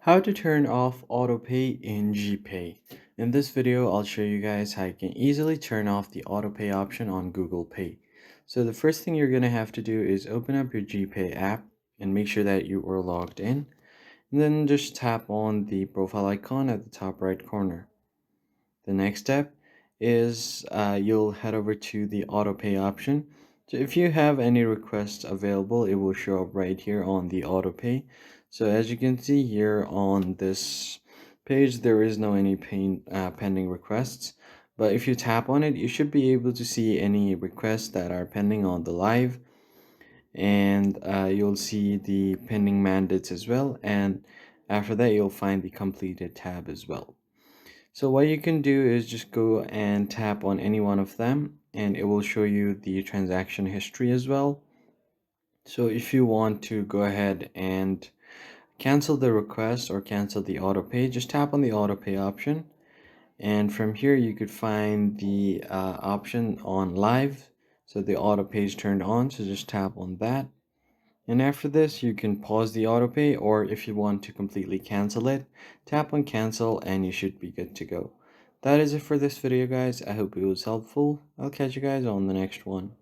How to turn off autopay in Gpay. In this video, I'll show you guys how you can easily turn off the autopay option on Google Pay. So the first thing you're going to have to do is open up your Gpay app and make sure that you are logged in. And then just tap on the profile icon at the top right corner. The next step is you'll head over to the autopay option. So if you have any requests available, it will show up right here on the autopay. So as you can see here on this page, there is no any pending requests. But if you tap on it, you should be able to see any requests that are pending on the live, and you'll see the pending mandates as well. And after that, you'll find the completed tab as well. So what you can do is just go and tap on any one of them and it will show you the transaction history as well. So if you want to go ahead and cancel the request or cancel the auto pay, just tap on the auto pay option. And from here you could find the option on live. So the auto pay is turned on, so just tap on that. And after this, you can pause the autopay, or if you want to completely cancel it, tap on cancel and you should be good to go. That is it for this video, guys. I hope it was helpful. I'll catch you guys on the next one.